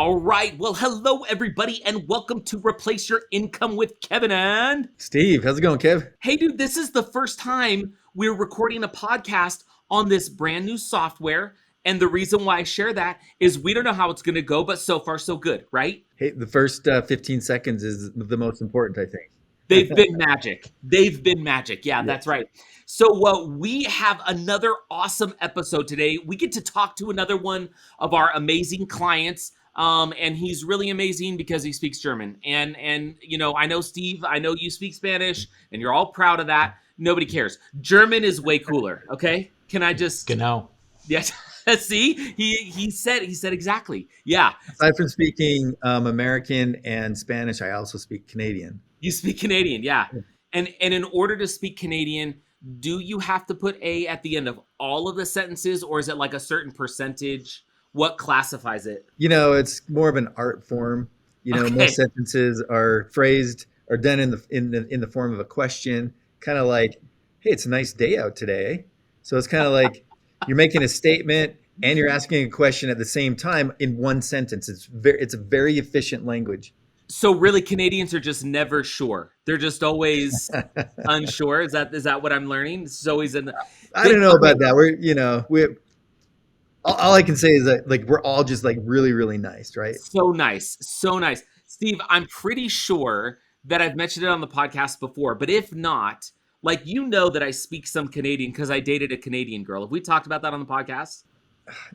All right. Well, hello, everybody, and welcome to Replace Your Income with Kevin and Steve. How's it going, Kev? Hey, dude, this is the first time we're recording a podcast on this brand new software. And the reason why I share that is we don't know how it's going to go, but so far, so good, right? Hey, the first 15 seconds is the most important, I think. They've been magic. They've been magic. Yeah, that's right. So we have another awesome episode today. We get to talk to another one of our amazing clients. And he's really amazing because he speaks German. And you know, I know, Steve, I know you speak Spanish and you're all proud of that. Nobody cares. German is way cooler. Okay. Can I just Genau. Yes. See, he said exactly. Yeah. Aside from speaking American and Spanish, I also speak Canadian. You speak Canadian, yeah. And in order to speak Canadian, do you have to put a at the end of all of the sentences, or is it like a certain percentage? What classifies it? You know, it's more of an art form. You know, Okay. most sentences are phrased or done in the form of a question, kind of like, "Hey, it's a nice day out today." So it's kind of like you're making a statement and you're asking a question at the same time in one sentence. It's a very efficient language. So really, Canadians are just never sure. They're just always unsure. Is that what I'm learning? It's always in the. I don't know about that. We're all I can say is that like we're all just like really, really nice, right? So nice. So nice. Steve, I'm pretty sure that I've mentioned it on the podcast before, but if not, like, you know that I speak some Canadian because I dated a Canadian girl. Have we talked about that on the podcast?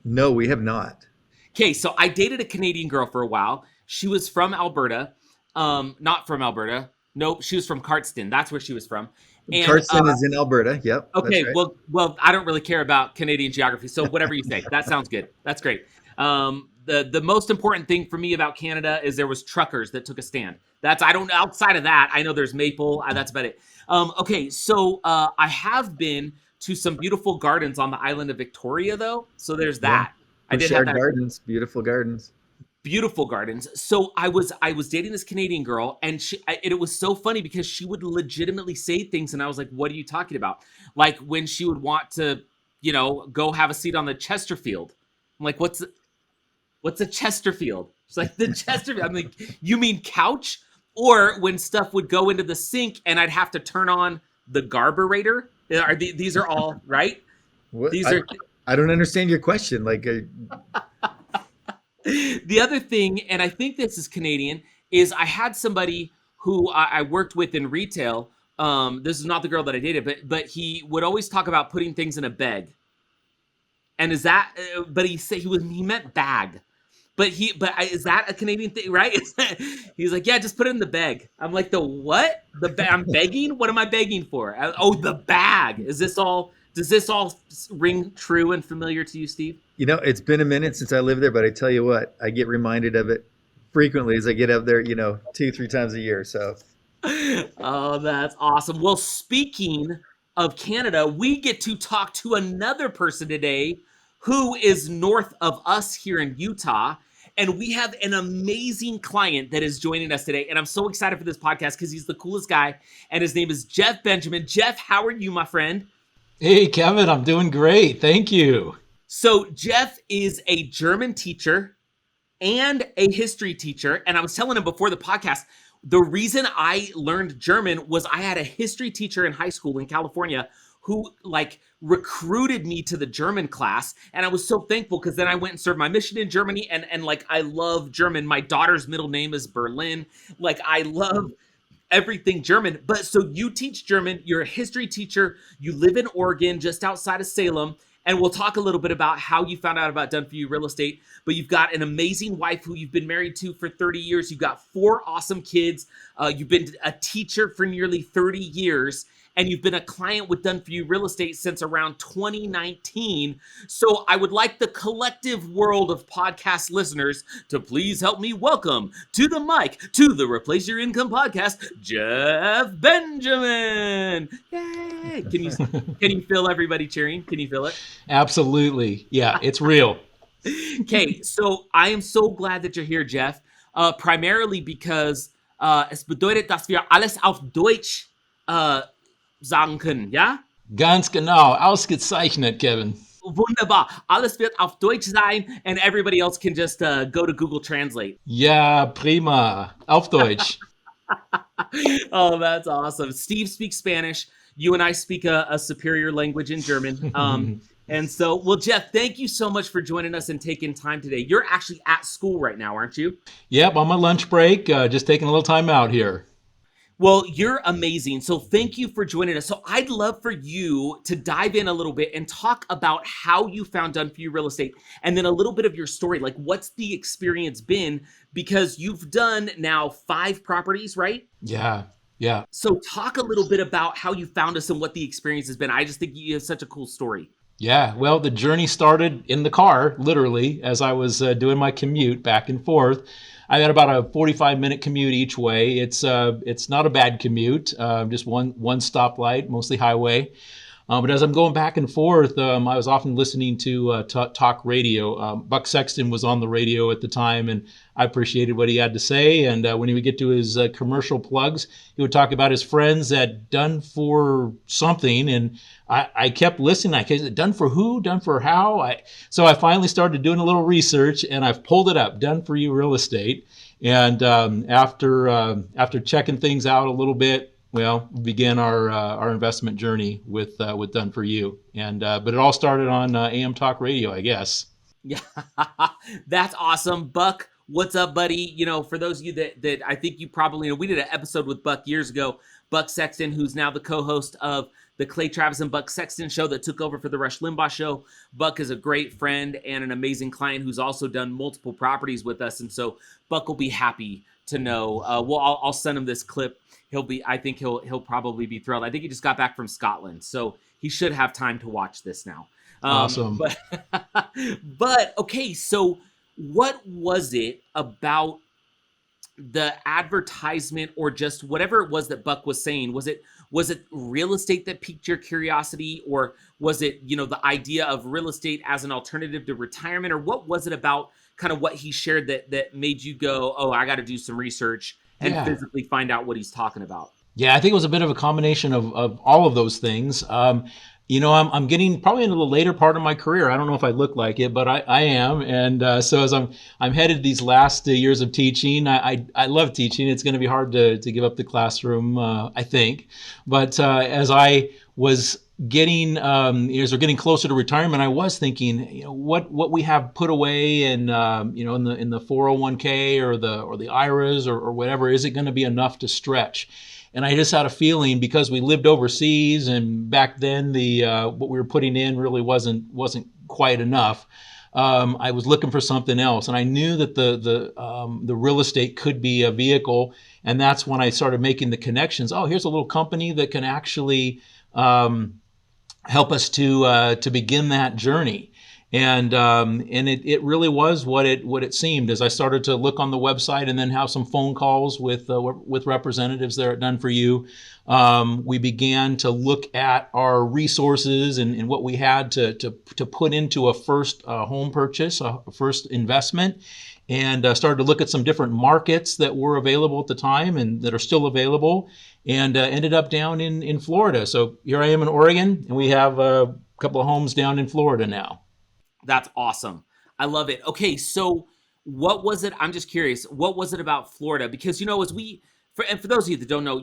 No, we have not. Okay, so I dated a Canadian girl for a while. She was from Alberta. Not from Alberta. Nope, she was from Cardston. That's where she was from. And Cardston is in Alberta. Yep. okay, That's right. well, I don't really care about Canadian geography, so whatever you say, that sounds good. That's great. The most important thing for me about Canada is there was truckers that took a stand. Outside of that, I know there's maple. That's about it. Okay, so I have been to some beautiful gardens on the island of Victoria, though. So there's that. I did have Bouchard that. Gardens, beautiful gardens. Beautiful gardens. So I was dating this Canadian girl, and it was so funny because she would legitimately say things, and I was like, "What are you talking about?" Like when she would want to, go have a seat on the Chesterfield. I'm like, "What's a Chesterfield?" She's like, "The Chesterfield." I'm like, "You mean couch?" Or when stuff would go into the sink, and I'd have to turn on the garburator. These are all right? What? These are. I don't understand your question. Like, The other thing, and I think this is Canadian, is I had somebody who I worked with in retail. This is not the girl that I dated, but he would always talk about putting things in a bag. And is that? But he meant bag. Is that a Canadian thing, right? He's like, yeah, just put it in the bag. I'm like, the what? I'm begging? What am I begging for? The bag. Does this all ring true and familiar to you, Steve? you know, it's been a minute since I lived there, but I tell you what, I get reminded of it frequently as I get up there, 2-3 times a year. So, Oh, that's awesome. Well, speaking of Canada, we get to talk to another person today who is north of us here in Utah. And we have an amazing client that is joining us today. And I'm so excited for this podcast because he's the coolest guy. And his name is Jeff Benjamin. Jeff, how are you, my friend? Hey, Kevin, I'm doing great. Thank you. So Jeff is a German teacher and a history teacher. And I was telling him before the podcast, the reason I learned German was I had a history teacher in high school in California who recruited me to the German class. And I was so thankful because then I went and served my mission in Germany. And I love German. My daughter's middle name is Berlin. I love everything German. But so you teach German, you're a history teacher, you live in Oregon, just outside of Salem. And we'll talk a little bit about how you found out about Done For You Real Estate. But you've got an amazing wife who you've been married to for 30 years. You've got 4 awesome kids. You've been a teacher for nearly 30 years. And you've been a client with Done For You Real Estate since around 2019. So I would like the collective world of podcast listeners to please help me welcome to the mic, to the Replace Your Income podcast, Jeff Benjamin. Yay! Can you feel everybody cheering? Can you feel it? Absolutely. Yeah, it's real. Okay, so I am so glad that you're here, Jeff. Primarily because es bedeutet, dass wir alles auf Deutsch sagen können, ja? Ganz genau. Ausgezeichnet, Kevin. wunderbar. Alles wird auf Deutsch sein, and everybody else can just go to Google Translate. Ja, prima. Auf Deutsch. Oh, that's awesome. Steve speaks Spanish. You and I speak a superior language in German. And so, well, Jeff, thank you so much for joining us and taking time today. You're actually at school right now, aren't you? Yep, on my lunch break, just taking a little time out here. Well, you're amazing. So thank you for joining us. So I'd love for you to dive in a little bit and talk about how you found Done For You Real Estate, and then a little bit of your story. Like, what's the experience been? Because you've done now 5 properties, right? Yeah. So talk a little bit about how you found us and what the experience has been. I just think you have such a cool story. Yeah, well, the journey started in the car, literally, as I was doing my commute back and forth. I had about a 45-minute commute each way. It's not a bad commute, just one stoplight, mostly highway. But as I'm going back and forth, I was often listening to talk radio. Buck Sexton was on the radio at the time, and I appreciated what he had to say. And when he would get to his commercial plugs, he would talk about his friends at Done For something. And I kept listening. I kept, done for who? Done for how? So I finally started doing a little research, and I've pulled it up, Done For You Real Estate. And after checking things out a little bit, well, we began our investment journey with Done For You, but it all started on AM Talk Radio, I guess. Yeah, that's awesome, Buck. What's up, buddy? You know, for those of you that I think you probably know, we did an episode with Buck years ago. Buck Sexton, who's now the co-host of the Clay Travis and Buck Sexton show that took over for the Rush Limbaugh show. Buck is a great friend and an amazing client who's also done multiple properties with us, and so Buck will be happy to know. I'll send him this clip. I think he'll probably be thrilled. I think he just got back from Scotland, so he should have time to watch this now. Awesome. But okay, so what was it about the advertisement or just whatever it was that Buck was saying? Was it real estate that piqued your curiosity, or was it, the idea of real estate as an alternative to retirement, or what was it about kind of what he shared that made you go, oh, I got to do some research and physically find out what he's talking about? Yeah, I think it was a bit of a combination of all of those things. I'm getting probably into the later part of my career. I don't know if I look like it, but I am. And so as I'm headed these last years of teaching, I love teaching. It's going to be hard to give up the classroom, I think. But as I was getting as we're getting closer to retirement, I was thinking, what we have put away in the 401k or the IRAs or whatever, is it going to be enough to stretch? And I just had a feeling, because we lived overseas and back then the what we were putting in really wasn't quite enough. I was looking for something else, and I knew that the real estate could be a vehicle. And that's when I started making the connections. Oh, here's a little company that can actually help us to begin that journey. And it really was what it seemed. As I started to look on the website and then have some phone calls with representatives there at Done For You, we began to look at our resources and what we had to put into a first home purchase, a first investment, and started to look at some different markets that were available at the time and that are still available, and ended up down in Florida. So here I am in Oregon, and we have a couple of homes down in Florida now. That's awesome. I love it. Okay, so what was it? I'm just curious. What was it about Florida? Because, for those of you that don't know,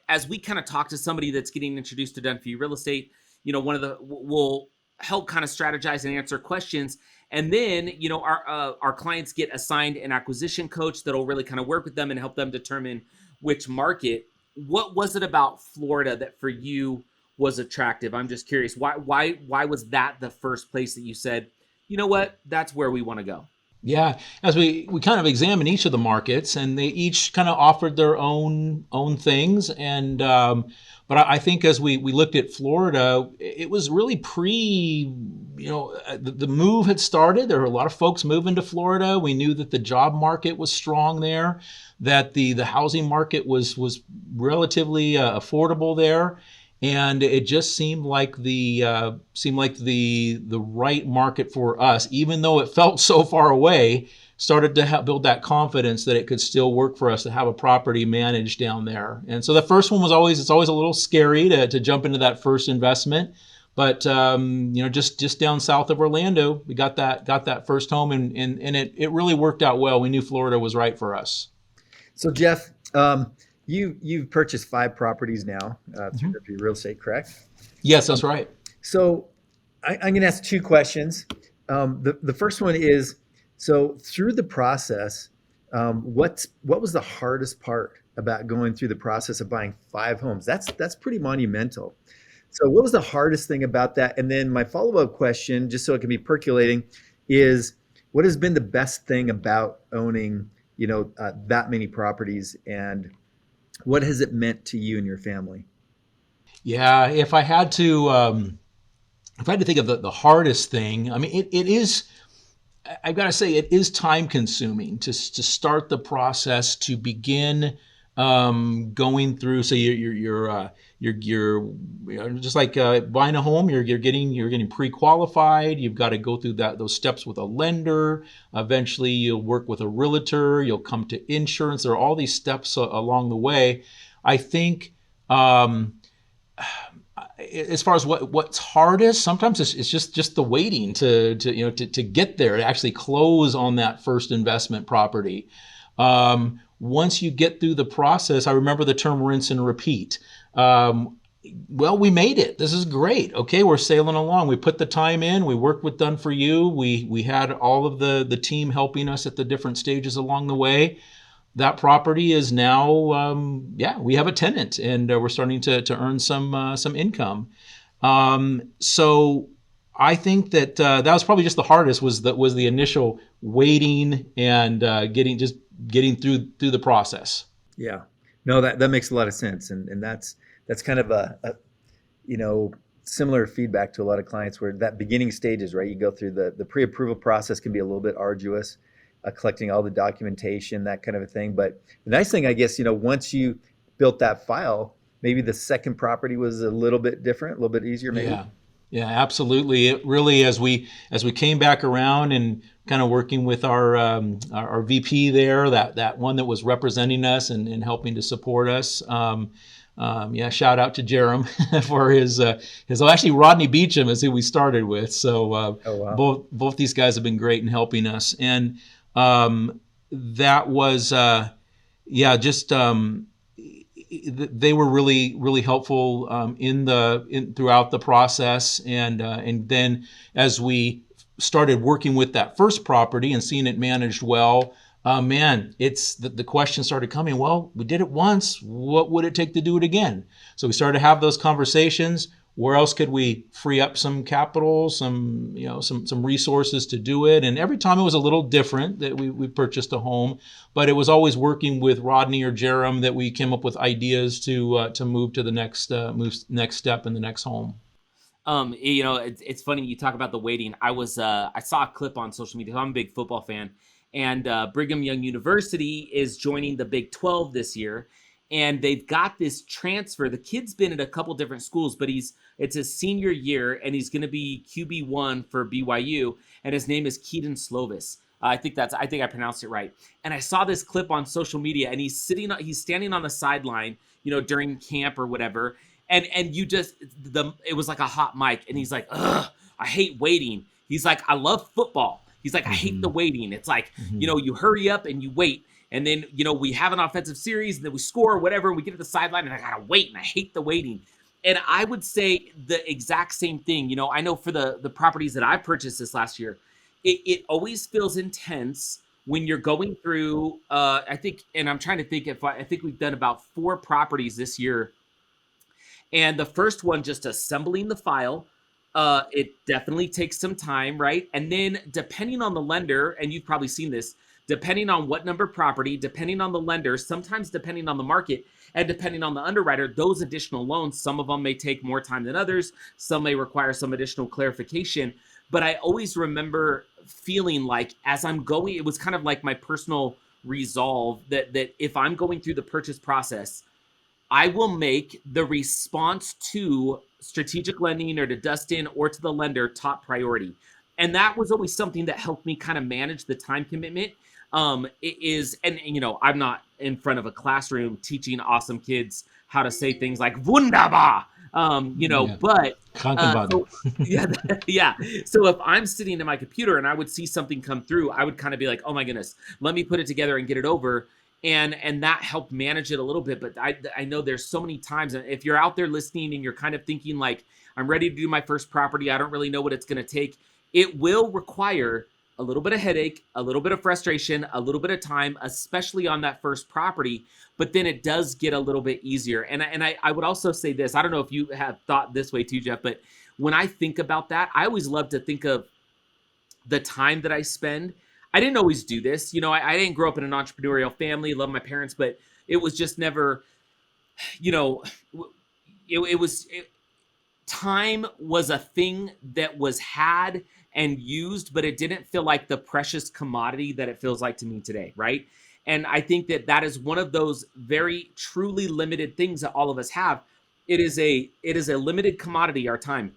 as we kind of talk to somebody that's getting introduced to Done For You Real Estate, we'll help kind of strategize and answer questions. And then, our clients get assigned an acquisition coach that'll really kind of work with them and help them determine which market. What was it about Florida that for you was attractive? I'm just curious. Why was that the first place that you said, you know what, that's where we want to go? Yeah, as we kind of examined each of the markets, and they each kind of offered their own things. And but I think as we looked at Florida, it was really the move had started. There were a lot of folks moving to Florida. We knew that the job market was strong there, that the housing market was relatively affordable there. And it just seemed like the right market for us, even though it felt so far away. Started to build that confidence that it could still work for us to have a property managed down there. And so the first one it's always a little scary to jump into that first investment, But just down south of Orlando, we got that first home, and it really worked out well. We knew Florida was right for us. So Jeff, you've purchased 5 properties now through DFY Real Estate, correct? Yes, that's right. So I'm going to ask 2 questions. The first one is, so through the process, what was the hardest part about going through the process of buying 5 homes? That's pretty monumental. So what was the hardest thing about that? And then my follow-up question, just so it can be percolating, is what has been the best thing about owning, that many properties, and what has it meant to you and your family? Yeah, if I had to think of the hardest thing, I mean, it is. I've got to say, it is time consuming to start the process, to begin going through. So you're just like buying a home. You're getting pre-qualified. You've got to go through those steps with a lender. Eventually, you'll work with a realtor. You'll come to insurance. There are all these steps along the way. I think. As far as what's hardest, sometimes it's just the waiting to get there, to actually close on that first investment property. Once you get through the process, I remember the term rinse and repeat. Well, we made it. This is great. Okay, we're sailing along. We put the time in. We worked with Done For You. We had all of the team helping us at the different stages along the way. That property is now, we have a tenant, and we're starting to earn some income. So I think that that was probably just the hardest, was the initial waiting and getting through the process. Yeah, no, that makes a lot of sense, and that's kind of a similar feedback to a lot of clients, where that beginning stages, right? You go through the pre-approval process can be a little bit arduous. Collecting all the documentation, that kind of a thing. But the nice thing, I guess, once you built that file, maybe the second property was a little bit different, a little bit easier, maybe. Yeah, absolutely. It really, as we came back around and kind of working with our VP there, that one that was representing us and helping to support us. Shout out to Jerem for his actually Rodney Beecham is who we started with. So both these guys have been great in helping us, and that was they were really helpful throughout the process, and then as we started working with that first property and seeing it managed well, it's the question started coming. Well, we did it once. What would it take to do it again? So we started to have those conversations. Where else could we free up some capital, some resources to do it? And every time it was a little different that we purchased a home, but it was always working with Rodney or Jerem that we came up with ideas to move to the next step in the next home. It's funny you talk about the waiting. I saw a clip on social media. I'm a big football fan, and Brigham Young University is joining the Big 12 this year. And they've got this transfer. The kid's been at a couple different schools, but it's his senior year, and he's going to be QB1 for BYU, and his name is Keaton Slovis. I think I pronounced it right. And I saw this clip on social media, and he's standing on the sideline, during camp or whatever, and it was like a hot mic, and he's like, "Ugh, I hate waiting." He's like, "I love football." He's like, "I hate the waiting." It's like, you hurry up and you wait. And then, we have an offensive series, and then we score or whatever, and we get to the sideline, and I got to wait, and I hate the waiting. And I would say the exact same thing. I know for the properties that I purchased this last year, it always feels intense when you're going through, I think we've done about 4 properties this year. And the first one, just assembling the file, it definitely takes some time, right? And then depending on the lender, and you've probably seen this, depending on what number property, depending on the lender, sometimes depending on the market, and depending on the underwriter, those additional loans, some of them may take more time than others. Some may require some additional clarification. But I always remember feeling like as I'm going, it was kind of like my personal resolve that if I'm going through the purchase process, I will make the response to strategic lending or to Dustin or to the lender top priority. And that was always something that helped me kind of manage the time commitment. I'm not in front of a classroom teaching awesome kids how to say things like wunderbar, Yeah. But Krankenwagen. so yeah, yeah. So if I'm sitting in my computer and I would see something come through, I would kind of be like, oh my goodness, let me put it together and get it over. And that helped manage it a little bit. But I know there's so many times, and if you're out there listening and you're kind of thinking like, I'm ready to do my first property, I don't really know what it's going to take. It will require a little bit of headache, a little bit of frustration, a little bit of time, especially on that first property. But then it does get a little bit easier. And I would also say this, I don't know if you have thought this way too, Jeff, but when I think about that, I always love to think of the time that I spend. I didn't always do this. I didn't grow up in an entrepreneurial family, love my parents, but it was just never, you know, it was, time was a thing that was had and used, but it didn't feel like the precious commodity that it feels like to me today, right? And I think that that is one of those very truly limited things that all of us have. It is a limited commodity, our time.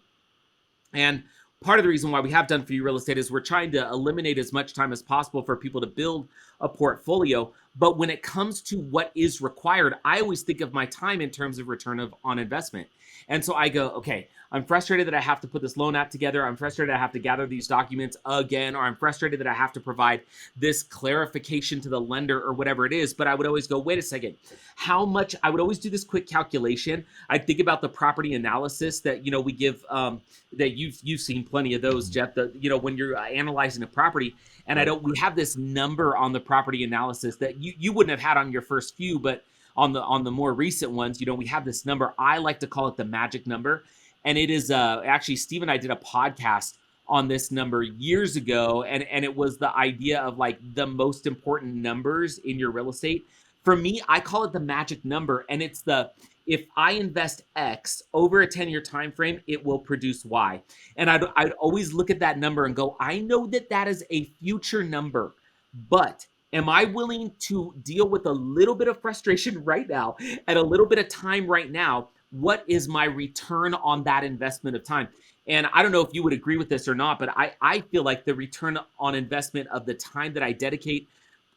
And part of the reason why we have Done For You Real Estate is we're trying to eliminate as much time as possible for people to build a portfolio. But when it comes to what is required, I always think of my time in terms of return on investment. And so I go, okay, I'm frustrated that I have to put this loan app together. I'm frustrated I have to gather these documents again, or I'm frustrated that I have to provide this clarification to the lender or whatever it is. But I would always go, wait a second, how much? I would always do this quick calculation. I think about the property analysis that we give, that you've seen plenty of those, Jeff. When you're analyzing a property, and we have this number on the property analysis that you wouldn't have had on your first few, but on the more recent ones, we have this number. I like to call it the magic number. And it is actually, Steve and I did a podcast on this number years ago. And it was the idea of like the most important numbers in your real estate. For me, I call it the magic number. And it's if I invest X over a 10-year time frame, it will produce Y. And I'd always look at that number and go, I know that is a future number, but am I willing to deal with a little bit of frustration right now and a little bit of time right now? What is my return on that investment of time? And I don't know if you would agree with this or not, but I feel like the return on investment of the time that I dedicate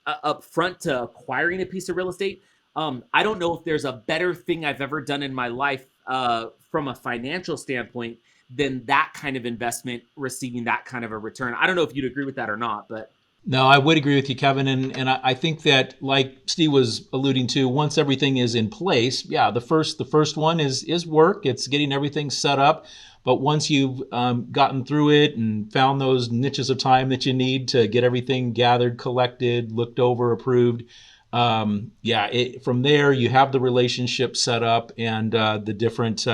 up front to acquiring a piece of real estate, I don't know if there's a better thing I've ever done in my life from a financial standpoint than that kind of investment receiving that kind of a return. I don't know if you'd agree with that or not, but No, I would agree with you, Kevin, and I think that, like Steve was alluding to, once everything is in place, yeah, the first one is work. It's getting everything set up, but once you've gotten through it and found those niches of time that you need to get everything gathered, collected, looked over, approved, from there you have the relationship set up and the different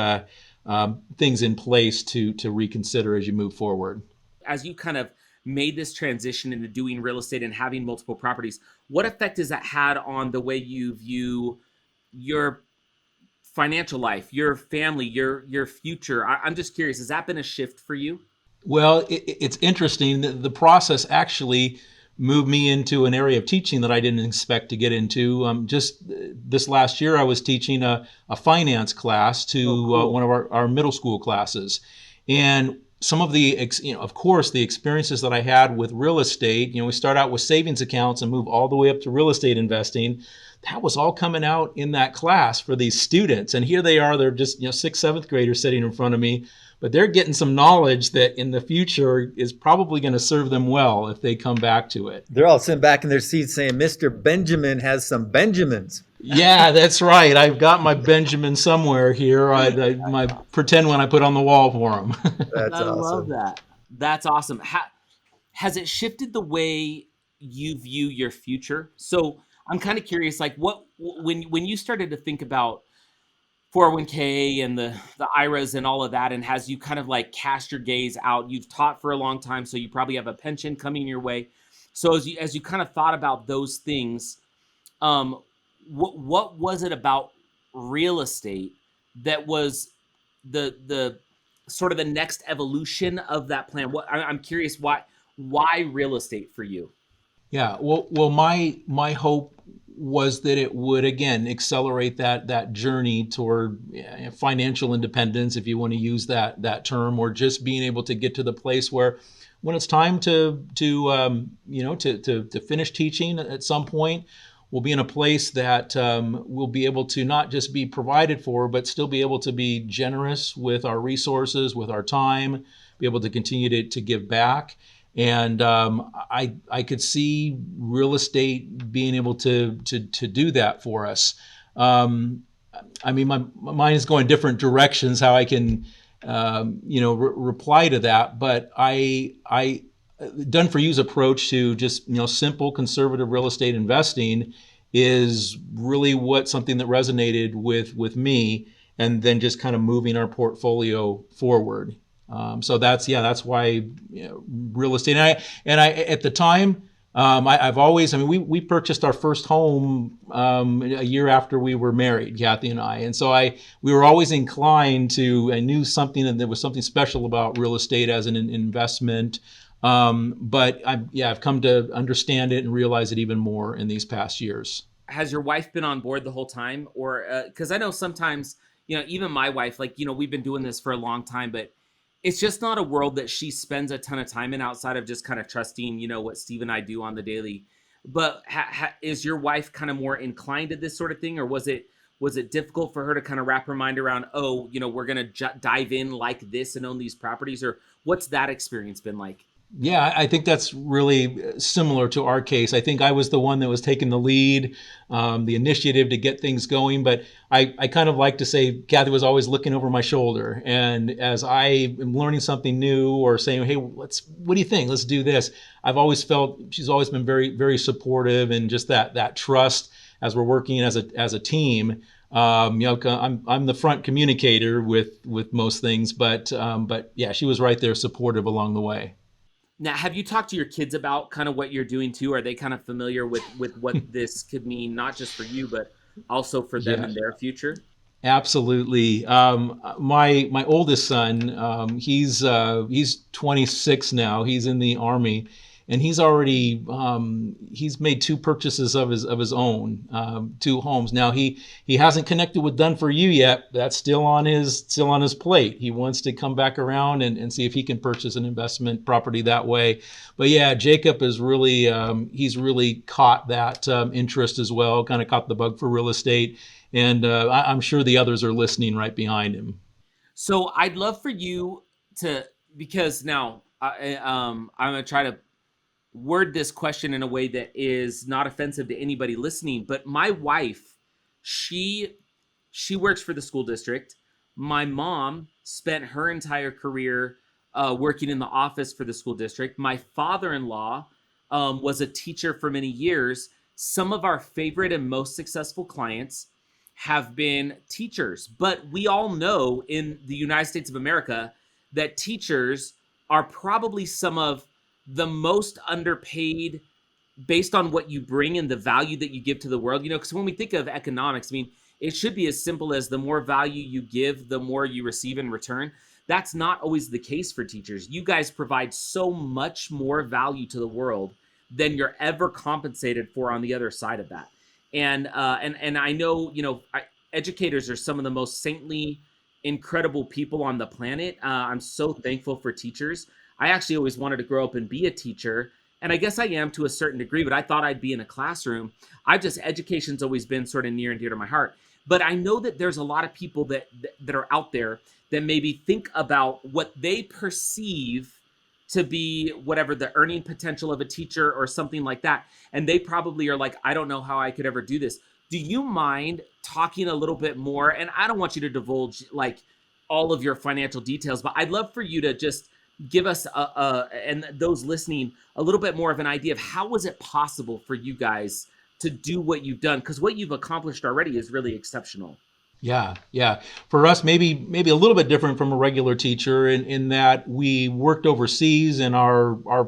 things in place to reconsider as you move forward. As you kind of made this transition into doing real estate and having multiple properties, what effect has that had on the way you view your financial life, your family, your future? I'm just curious, has that been a shift for you? Well, it's interesting. The process actually moved me into an area of teaching that I didn't expect to get into. Just this last year, I was teaching a finance class to one of our middle school classes. And some of the, of course, the experiences that I had with real estate, we start out with savings accounts and move all the way up to real estate investing. That was all coming out in that class for these students. And here they are, they're just, 6th, 7th graders sitting in front of me, but they're getting some knowledge that in the future is probably going to serve them well if they come back to it. They're all sitting back in their seats saying, Mr. Benjamin has some Benjamins. Yeah, that's right. I've got my Benjamin somewhere here. My pretend one I put on the wall for him. That's I awesome. love that. That's awesome. Has it shifted the way you view your future? So I'm kind of curious, like when you started to think about 401k and the IRAs and all of that, and has you kind of like cast your gaze out, you've taught for a long time, so you probably have a pension coming your way. So as you kind of thought about those things, what was it about real estate that was the sort of the next evolution of that plan? I'm curious, why real estate for you? Yeah, well, my hope was that it would again accelerate that journey toward financial independence, if you want to use that term, or just being able to get to the place where when it's time to finish teaching at some point, we'll be in a place that we'll be able to not just be provided for, but still be able to be generous with our resources, with our time, be able to continue to give back. And I could see real estate being able to do that for us. I mean, my mind is going different directions how I can, reply to that. But I done for you's approach to just simple conservative real estate investing is really something that resonated with me, and then just kind of moving our portfolio forward. So that's why real estate. And I at the time. I've always, we purchased our first home a year after we were married, Kathy and I. And so we were always inclined to, I knew something, and there was something special about real estate as an investment. But I've come to understand it and realize it even more in these past years. Has your wife been on board the whole time? Or, because I know sometimes, even my wife, we've been doing this for a long time, but it's just not a world that she spends a ton of time in outside of just kind of trusting, what Steve and I do on the daily. But is your wife kind of more inclined to this sort of thing, or was it difficult for her to kind of wrap her mind around, we're going to dive in like this and own these properties, or what's that experience been like? Yeah, I think that's really similar to our case. I think I was the one that was taking the lead, the initiative to get things going. But I kind of like to say Kathy was always looking over my shoulder. And as I am learning something new or saying, hey, what do you think? Let's do this. I've always felt she's always been very, very supportive, and just that trust as we're working as a team. I'm the front communicator with most things, but yeah, she was right there supportive along the way. Now, have you talked to your kids about kind of what you're doing too? Are they kind of familiar with what this could mean, not just for you, but also for them in their future? Absolutely. My oldest son, he's 26 now. He's in the Army, and he's already he's made 2 purchases of his own, 2 homes. Now he hasn't connected with Done for You yet. That's still on his plate. He wants to come back around and see if he can purchase an investment property that way. But yeah, Jacob is really he's really caught that interest as well. Kind of caught the bug for real estate, and I'm sure the others are listening right behind him. So I'd love for you to, because now I'm gonna try to word this question in a way that is not offensive to anybody listening, but my wife, she works for the school district. My mom spent her entire career working in the office for the school district. My father-in-law was a teacher for many years. Some of our favorite and most successful clients have been teachers, but we all know in the United States of America that teachers are probably some of the most underpaid based on what you bring and the value that you give to the world. Because when we think of economics, it should be as simple as the more value you give, the more you receive in return. That's not always the case for teachers. You guys provide so much more value to the world than you're ever compensated for on the other side of that. And I know, educators are some of the most saintly, incredible people on the planet. I'm so thankful for teachers. I actually always wanted to grow up and be a teacher, and I guess I am to a certain degree, but I thought I'd be in a classroom. Education's always been sort of near and dear to my heart. But I know that there's a lot of people that are out there that maybe think about what they perceive to be whatever the earning potential of a teacher or something like that. And they probably are like, I don't know how I could ever do this. Do you mind talking a little bit more? And I don't want you to divulge like all of your financial details, but I'd love for you to just give us and those listening a little bit more of an idea of how was it possible for you guys to do what you've done? Because what you've accomplished already is really exceptional. Yeah. For us, maybe a little bit different from a regular teacher in that we worked overseas, and our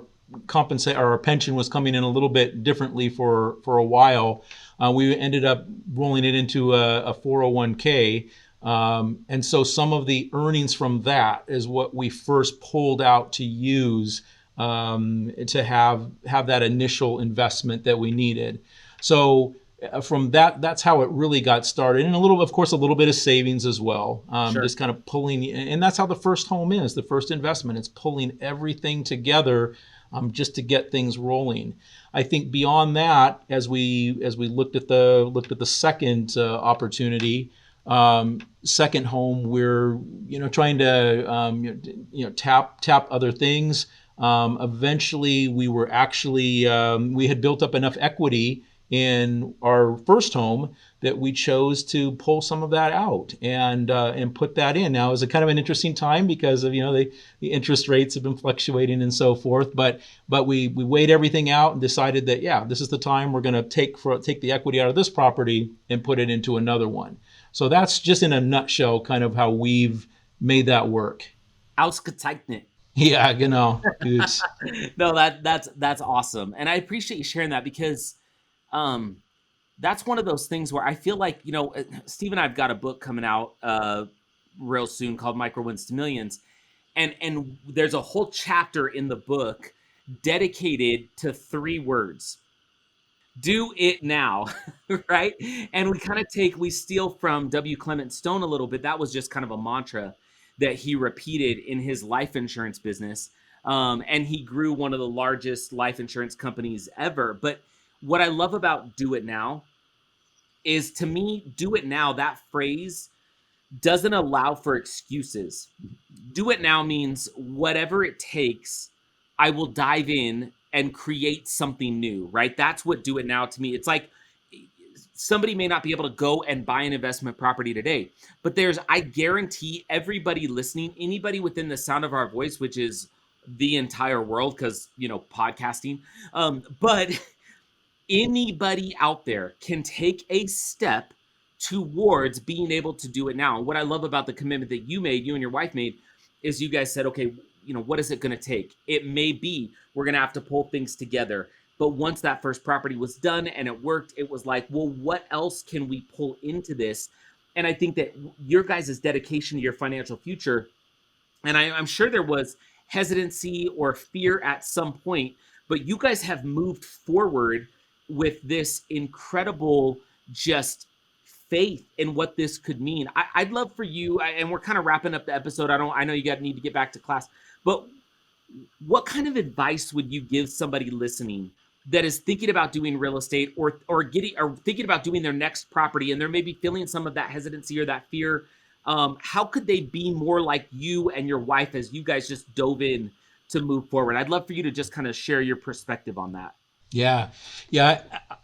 pension was coming in a little bit differently for a while. We ended up rolling it into a 401k. And so some of the earnings from that is what we first pulled out to use to have that initial investment that we needed. So from that's how it really got started, and a little bit of savings as well. Sure. Just kind of pulling, and that's how the first home is, the first investment. It's pulling everything together just to get things rolling. I think beyond that, as we looked at the second opportunity, second home, we're trying to tap other things. Eventually, we were actually we had built up enough equity in our first home that we chose to pull some of that out and put that in. Now, it was a kind of an interesting time because of the interest rates have been fluctuating and so forth. But we weighed everything out and decided that this is the time we're going to take the equity out of this property and put it into another one. So that's just in a nutshell kind of how we've made that work. Ausgezeichnet. Yeah, genau. No, that's awesome, and I appreciate you sharing that because that's one of those things where I feel like Steve and I've got a book coming out real soon called Micro Wins to Millions, and there's a whole chapter in the book dedicated to 3 words: do it now. Right? And we steal from W. Clement Stone a little bit. That was just kind of a mantra that he repeated in his life insurance business. And he grew one of the largest life insurance companies ever. But what I love about do it now is, to me, do it now, that phrase doesn't allow for excuses. Do it now means whatever it takes, I will dive in and create something new, right? That's what do it now to me. It's like somebody may not be able to go and buy an investment property today, but I guarantee everybody listening, anybody within the sound of our voice, which is the entire world, because, podcasting, but anybody out there can take a step towards being able to do it now. And what I love about the commitment that you and your wife made is you guys said, okay, what is it going to take? It may be we're going to have to pull things together. But once that first property was done and it worked, it was like, well, what else can we pull into this? And I think that your guys' dedication to your financial future, and I'm sure there was hesitancy or fear at some point, but you guys have moved forward with this incredible just faith in what this could mean. I'd love for you, and we're kind of wrapping up the episode. I know you need to get back to class, but what kind of advice would you give somebody listening that is thinking about doing real estate or thinking about doing their next property, and they're maybe feeling some of that hesitancy or that fear? How could they be more like you and your wife as you guys just dove in to move forward? I'd love for you to just kind of share your perspective on that. Yeah.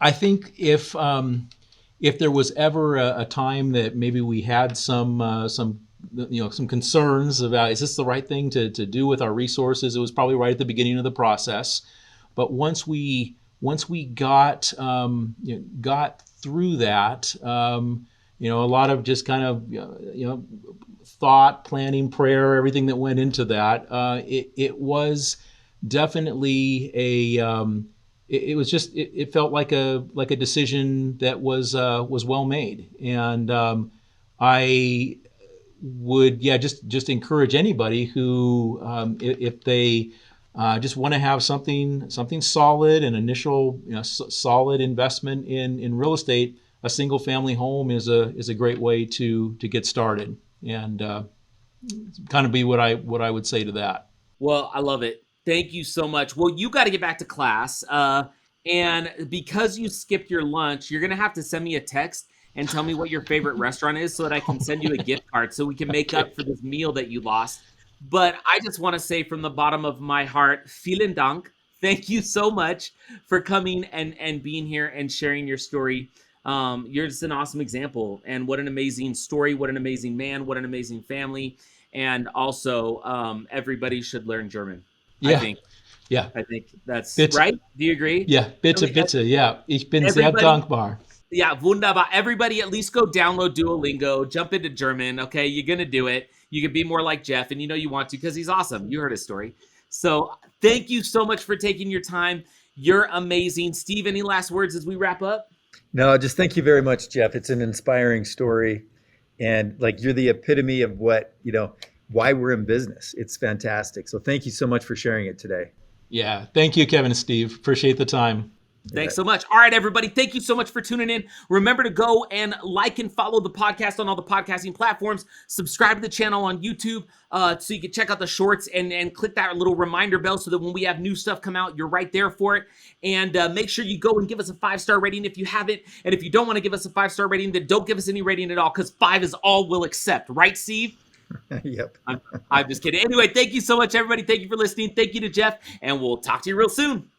I think if there was ever a time that maybe we had some concerns about, is this the right thing to do with our resources? It was probably right at the beginning of the process. But once we got through that, a lot of just kind of thought, planning, prayer, everything that went into that. It was definitely it felt like a decision that was well made, and I would just encourage anybody who if they just want to have something solid, an initial solid investment in real estate, a single family home is a great way to get started, and kind of be what I would say to that. Well, I love it. Thank you so much. Well, you got to get back to class, and because you skipped your lunch, you're gonna have to send me a text and tell me what your favorite restaurant is so that I can send you a gift card so we can make up for this meal that you lost. But I just want to say from the bottom of my heart, vielen Dank. Thank you so much for coming and being here and sharing your story. You're just an awesome example, and what an amazing story, what an amazing man, what an amazing family. And also, everybody should learn German. Yeah. I think that's bitte. Right. Do you agree? Yeah, bitte, bitte. Yeah, ich bin sehr dankbar. Yeah, wunderbar. Everybody at least go download Duolingo, jump into German, okay? You're going to do it. You can be more like Jeff, and you want to because he's awesome. You heard his story. So thank you so much for taking your time. You're amazing. Steve, any last words as we wrap up? No, just thank you very much, Jeff. It's an inspiring story. And you're the epitome of what, why we're in business. It's fantastic. So thank you so much for sharing it today. Yeah. Thank you, Kevin and Steve. Appreciate the time. Thanks so much. All right, everybody. Thank you so much for tuning in. Remember to go and like and follow the podcast on all the podcasting platforms. Subscribe to the channel on YouTube so you can check out the shorts and click that little reminder bell so that when we have new stuff come out, you're right there for it. And make sure you go and give us a 5-star rating if you haven't. And if you don't want to give us a 5-star rating, then don't give us any rating at all, because 5 is all we'll accept. Right, Steve? Yep. I'm just kidding. Anyway, thank you so much, everybody. Thank you for listening. Thank you to Jeff, and we'll talk to you real soon.